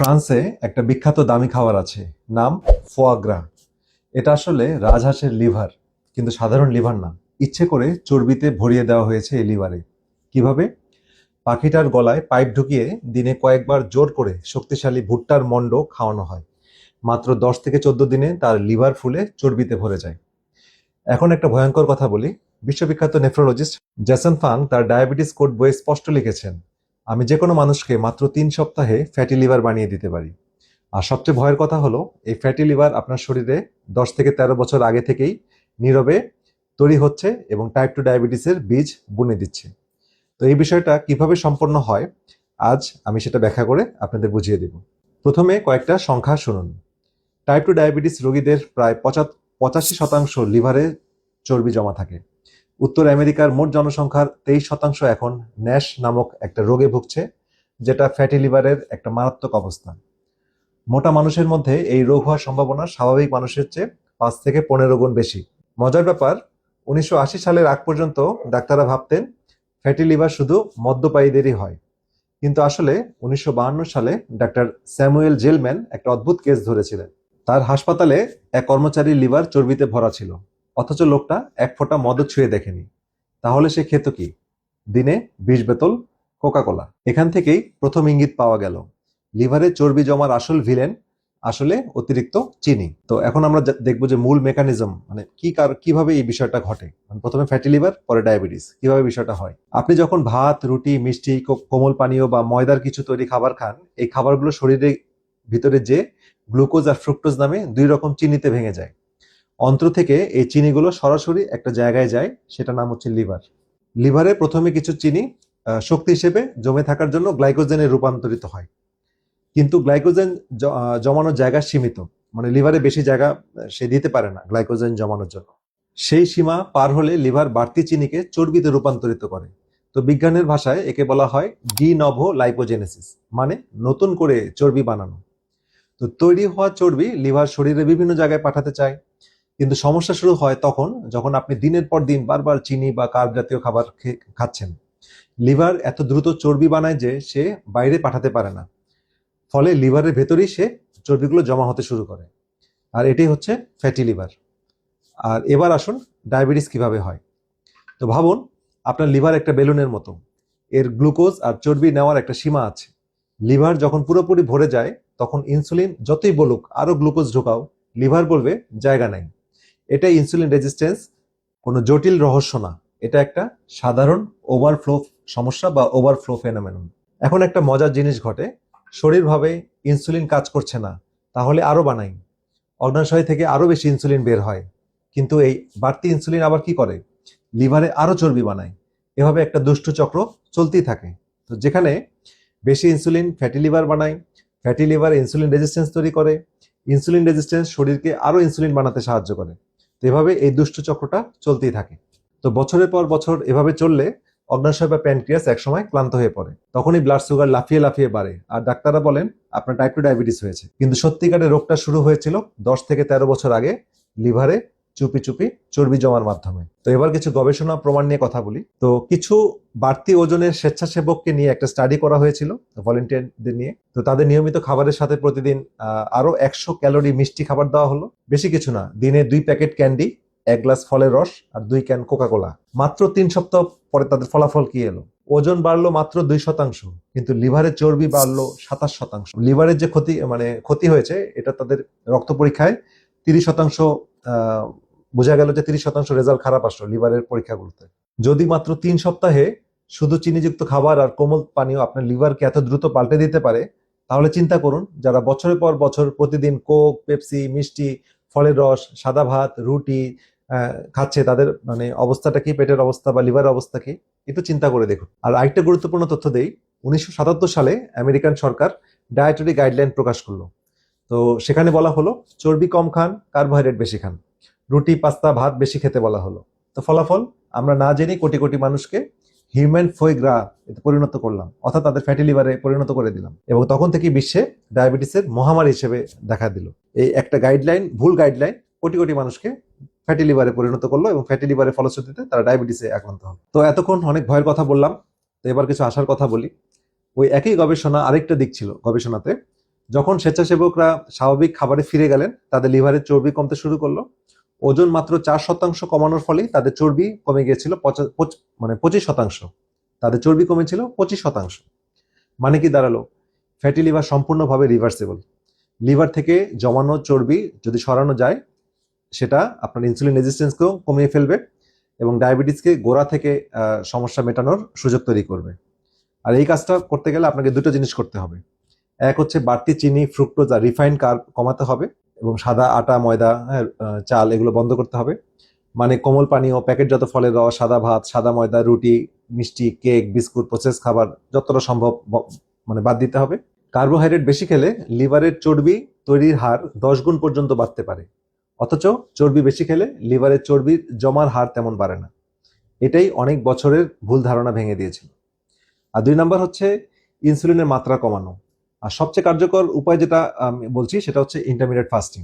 ফ্রান্সে একটা বিখ্যাত দামি খাবার আছে, নাম ফোয়াগ্রা। এটা আসলে রাজহাঁসের লিভার, কিন্তু সাধারণ লিভার না। ইচ্ছে করে চর্বিতে ভরিয়ে দেওয়া হয়েছে এই লিভারে। কিভাবে? পাখিটার গলায় পাইপ ঢুকিয়ে দিনে কয়েকবার জোর করে শক্তিশালী ভুট্টার মণ্ড খাওয়ানো হয়। মাত্র 10 থেকে 14 দিনে তার লিভার ফুলে চর্বিতে ভরে যায়। এখন একটা ভয়ঙ্কর কথা বলি। বিশ্ববিখ্যাত নেফ্রোলজিস্ট জেসন ফাং তার ডায়াবেটিস কোড বইয়ে স্পষ্ট লিখেছেন, আমি যে কোনো মানুষকে মাত্র 3 সপ্তাহে ফ্যাটি লিভার বানিয়ে দিতে পারি। আর সবচেয়ে ভয়ের কথা হলো, এই ফ্যাটি লিভার আপনার শরীরে 10 থেকে 13 বছর আগে থেকেই নীরবে তৈরি হচ্ছে এবং টাইপ 2 ডায়াবেটিসের বীজ বুনে দিচ্ছে। তো এই বিষয়টা কিভাবে সম্পন্ন হয়, আজ আমি সেটা ব্যাখ্যা করে আপনাদের বুঝিয়ে দেব। প্রথমে কয়েকটা সংখ্যা শুনুন। টাইপ 2 ডায়াবেটিস রোগীদের প্রায় 85% লিভারে চর্বি জমা থাকে। উত্তর আমেরিকার মোট জনসংখ্যার 23% এখন ন্যাশ নামক একটা রোগে ভুগছে, যেটা ফ্যাটি লিভারের একটা মারাত্মক অবস্থা। মোটা মানুষের মধ্যে এই রোগ হওয়ার সম্ভাবনা স্বাভাবিক মানুষের চেয়ে 5 থেকে 15 গুণ বেশি। মজার ব্যাপার, 1980 সালের আগ পর্যন্ত ডাক্তাররা ভাবতেন ফ্যাটি লিভার শুধু মদ্যপায়ীদেরই হয়। কিন্তু আসলে 1952 সালে ডাক্তার স্যামুয়েল জেলম্যান একটা অদ্ভুত কেস ধরেছিলেন। তার হাসপাতালে এক কর্মচারীর লিভার চর্বিতে ভরা ছিল, অথচ লোকটা এক ফোঁটা মদও ছুঁয়ে দেখেনি। তাহলে সে খেত কি? দিনে 20 বোতল কোকা-কোলা। এখান থেকেই প্রথম ইঙ্গিত পাওয়া গেল, লিভারে চর্বি জমার আসল ভিলেন আসলে অতিরিক্ত চিনি। তো এখন আমরা দেখবো যে মূল মেকানিজম, মানে কিভাবে এই বিষয়টা ঘটে। প্রথমে ফ্যাটি লিভার, পরে ডায়াবেটিস, কিভাবে বিষয়টা হয়। আপনি যখন ভাত, রুটি, মিষ্টি, কোমল পানীয় বা ময়দার কিছু তৈরি খাবার খান, এই খাবারগুলো শরীরের ভিতরে যে গ্লুকোজ আর ফ্রুক্টোজ নামে 2 রকম চিনিতে ভেঙে যায়। অন্ত্র থেকে এই চিনিগুলো সরাসরি একটা জায়গায় যায়, সেটা নাম হচ্ছে লিভার। লিভারে প্রথমে কিছু চিনি শক্তি হিসেবে জমে থাকার জন্য গ্লাইকোজেনে রূপান্তরিত হয়। কিন্তু গ্লাইকোজেন জমানোর জায়গা সীমিত, মানে লিভারে বেশি জায়গা সে দিতে পারে না গ্লাইকোজেন জমানোর জন্য। সেই সীমা পার হলে লিভার বাড়তি চিনিকে চর্বিতে রূপান্তরিত করে। তো বিজ্ঞানের ভাষায় একে বলা হয় ডি নভো লাইপোজেনেসিস, মানে নতুন করে চর্বি বানানো। তো তৈরি হওয়া চর্বি লিভার শরীরে বিভিন্ন জায়গায় পাঠাতে চায়, কিন্তু সমস্যা শুরু হয় তখন যখন আপনি দিনের পর দিন বারবার চিনি বা কার্ব জাতীয় খাবার খাচ্ছেন। লিভার এত দ্রুত চর্বি বানায় যে সে বাইরে পাঠাতে পারে না, ফলে লিভারের ভেতরেই সে চর্বিগুলো জমা হতে শুরু করে। আর এটাই হচ্ছে ফ্যাটি লিভার। আর এবার আসুন ডায়াবেটিস কিভাবে হয়। তো ভাবুন, আপনার লিভার একটা বেলুনের মতো। এর গ্লুকোজ আর চর্বি নেওয়ার একটা সীমা আছে। লিভার যখন পুরোপুরি ভরে যায়, তখন ইনসুলিন যতই বলুক আরো গ্লুকোজ ঢোকাও, লিভার বলবে জায়গা নাই। এটাই ইনসুলিন রেজিস্ট্যান্স, কোনো জটিল রহস্য না। এটা একটা সাধারণ ওভারফ্লো সমস্যা বা ওভারফ্লো ফেনোমেনন। এখন একটা মজার জিনিস ঘটে, শরীর ভাবে ইনসুলিন কাজ করছে না, তাহলে আরো বানাই। অগ্নাশয় থেকে আরো বেশি ইনসুলিন বের হয়, কিন্তু এই বাড়তি ইনসুলিন আবার কি করে? লিভারে আরো চর্বি বানায়। এভাবে একটা দুষ্টু চক্র চলতেই থাকে। তো যেখানে বেশি ইনসুলিন ফ্যাটি লিভার বানায়, ফ্যাটি লিভার ইনসুলিন রেজিস্ট্যান্স তৈরি করে, ইনসুলিন রেজিস্ট্যান্স শরীরকে আরো ইনসুলিন বানাতে সাহায্য করে। তো এভাবে এই দুষ্ট চক্রটা চলতেই থাকে। তো বছরের পর বছর এভাবে চললে অগ্নাশয় বা প্যানক্রিয়াস একসময় ক্লান্ত হয়ে পড়ে। তখনই ব্লাড সুগার লাফিয়ে লাফিয়ে বাড়ে, আর ডাক্তাররা বলেন আপনার টাইপ 2 ডায়াবেটিস হয়েছে। কিন্তু সত্যিকারের রোগটা শুরু হয়েছিল 10 থেকে 13 বছর আগে, লিভারে চুপি চুপি চর্বি জমার মাধ্যমে। তো এবার কিছু গবেষণা প্রমাণ নিয়ে কথা বলি। তো কিছু বাড়তি ওজনের স্বেচ্ছাসেবককে নিয়ে একটা স্টাডি করা হয়েছিল ভলেন্টিয়ারদের নিয়ে। তো তাদের নিয়মিত খাবারের সাথে প্রতিদিন আরো 100 ক্যালোরি মিষ্টি খাবার দেওয়া হলো। বেশি কিছু না, দিনে 2 প্যাকেট ক্যান্ডি, 1 গ্লাস ফলের রস আর 2 ক্যান কোকা-কোলা। মাত্র 3 সপ্তাহ পরে তাদের ফলাফল কি এলো? ওজন বাড়লো মাত্র 2%, কিন্তু লিভারের চর্বি বাড়লো 27%। লিভারের যে ক্ষতি হয়েছে, এটা তাদের রক্ত পরীক্ষায় 30% বোঝা গেল যে 30% রেজাল্ট খারাপ আসলো লিভারের পরীক্ষাগুলোতে। যদি মাত্র 3 সপ্তাহে শুধু চিনিযুক্ত খাবার আর কোমল পানীয় আপনার লিভারকে এত দ্রুত পাল্টে দিতে পারে, তাহলে চিন্তা করুন যারা বছরের পর বছর প্রতিদিন কোক, পেপসি, মিষ্টি, ফলের রস, সাদা ভাত, রুটি খাচ্ছে, তাদের অবস্থাটা কি, পেটের অবস্থা বা লিভারের অবস্থা কি, একটু চিন্তা করে দেখুন। আর আরেকটা গুরুত্বপূর্ণ তথ্য দেই, 1977 সালে আমেরিকান সরকার ডায়েটারি গাইডলাইন প্রকাশ করলো। তো সেখানে বলা হলো চর্বি কম খান, কার্বোহাইড্রেট বেশি খান, রুটি, পাস্তা, ভাত বেশি খেতে বলা হলো। তো ফলাফল, আমরা না জেনে কোটি কোটি মানুষকে হিউম্যান ফোইগ্রা পরিণত করলাম, অর্থাৎ তাদের ফ্যাটি লিভারে পরিণত করে দিলাম, এবং তখন থেকে বিশ্বে ডায়াবেটিসের মহামারী হিসেবে দেখা দিল। এই একটা গাইডলাইন, ভুল গাইডলাইন, কোটি কোটি মানুষকে ফ্যাটি লিভারে পরিণত করলো, এবং ফ্যাটি লিভারের ফলশ্রুতিতে তারা ডায়াবেটিসে আক্রান্ত হলো। তো এতক্ষণ অনেক ভয়ের কথা বললাম, তো এবার কিছু আশার কথা বলি। ওই একই গবেষণা আরেকটা দিক ছিল গবেষণাতে, যখন স্বেচ্ছাসেবকরা স্বাভাবিক খাবারে ফিরে গেলেন, তাদের লিভারের চর্বি কমতে শুরু করলো। ওজন মাত্র 4% কমানোর ফলেই তাদের চর্বি কমে গিয়েছিল 25%। তাদের চর্বি কমেছিল 25%। মানে কি দাঁড়ালো? ফ্যাটি লিভার সম্পূর্ণভাবে রিভার্সেবল। লিভার থেকে জমানো চর্বি যদি সরানো যায়, সেটা আপনার ইনসুলিন রেজিস্ট্যান্সকেও কমিয়ে ফেলবে এবং ডায়াবেটিসকে গোড়া থেকে সমস্যা মেটানোর সুযোগ তৈরি করবে। আর এই কাজটা করতে গেলে আপনাকে দুটো জিনিস করতে হবে। এক হচ্ছে বাড়তি চিনি, ফ্রুক্টোজ আর রিফাইন্ড কার্ব কমাতে হবে এবং সাদা আটা, ময়দা, চাল এগুলো বন্ধ করতে হবে। মানে কোমল পানীয়, প্যাকেটজাত ফলের রস, সাদা ভাত, সাদা ময়দা, রুটি, মিষ্টি, কেক, বিস্কুট, প্রসেস খাবার যতটা সম্ভব বাদ দিতে হবে। কার্বোহাইড্রেট বেশি খেলে লিভারের চর্বি তৈরির হার 10 গুণ পর্যন্ত বাড়তে পারে, অথচ চর্বি বেশি খেলে লিভারের চর্বির জমার হার তেমন বাড়ে না। এটাই অনেক বছরের ভুল ধারণা ভেঙে দিয়েছিল। আর 2 নাম্বার হচ্ছে ইনসুলিনের মাত্রা কমানো। আর সবচেয়ে কার্যকর উপায় যেটা আমি বলছি সেটা হচ্ছে ইন্টারমিডিয়েট ফাস্টিং।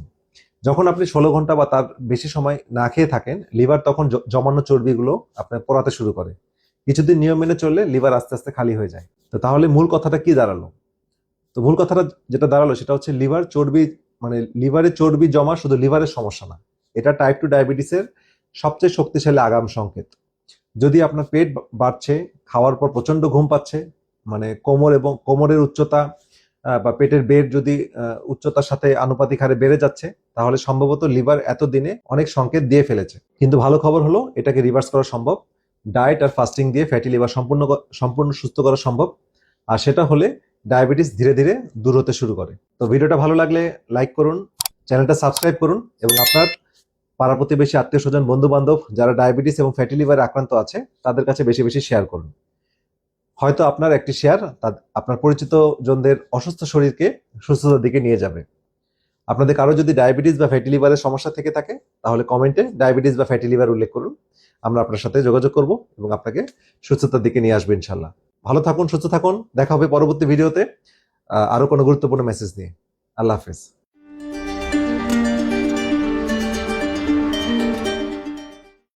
যখন আপনি 16 ঘন্টা বা তার বেশি সময় না খেয়ে থাকেন, লিভার তখন জমানো চর্বিগুলো আপনার পোড়াতে শুরু করে। কিছুদিন নিয়ম মেনে চললে লিভার আস্তে আস্তে খালি হয়ে যায়। তো তাহলে মূল কথাটা কি দাঁড়ালো? তো মূল কথাটা যেটা দাঁড়ালো সেটা হচ্ছে লিভারে চর্বি জমা শুধু লিভারের সমস্যা না, এটা টাইপ 2 ডায়াবেটিসের সবচেয়ে শক্তিশালী আগাম সংকেত। যদি আপনার পেট বাড়ছে, খাওয়ার পর প্রচন্ড ঘুম পাচ্ছে, মানে কোমরের উচ্চতা বা পেটের বেড যদি উচ্চতার সাথে আনুপাতিক হারে বেড়ে যাচ্ছে, তাহলে সম্ভবত লিভার এতদিনে অনেক সংকেত দিয়ে ফেলেছে। কিন্তু ভালো খবর হলো, এটাকে রিভার্স করা সম্ভব। ডায়েট আর ফাস্টিং দিয়ে ফ্যাটি লিভার সম্পূর্ণ সুস্থ করা সম্ভব। আর সেটা হলে ডায়াবেটিস ধীরে ধীরে দূর হতে শুরু করে। তো ভিডিওটা ভালো লাগলে লাইক করুন, চ্যানেলটা সাবস্ক্রাইব করুন এবং আপনার পাড়া প্রতিবেশী, আত্মীয় স্বজন, বন্ধু বান্ধব যারা ডায়াবেটিস এবং ফ্যাটি লিভারে আক্রান্ত আছে তাদের কাছে বেশি বেশি শেয়ার করুন। হয়তো আপনার একটি শেয়ার আপনার পরিচিত জনদের অসুস্থ শরীরকে সুস্থতার দিকে নিয়ে যাবে। আপনাদের কারো যদি ডায়াবেটিস বা ফ্যাটি লিভারের সমস্যা থেকে থাকে, তাহলে কমেন্টে ডায়াবেটিস বা ফ্যাটি লিভার উল্লেখ করুন। আমরা আপনার সাথে যোগাযোগ করব এবং আপনাকে সুস্থতার দিকে নিয়ে আসবো ইনশাল্লাহ। ভালো থাকুন, সুস্থ থাকুন। দেখা হবে পরবর্তী ভিডিওতে আরো কোনো গুরুত্বপূর্ণ মেসেজ নিয়ে। আল্লাহ হাফেজ।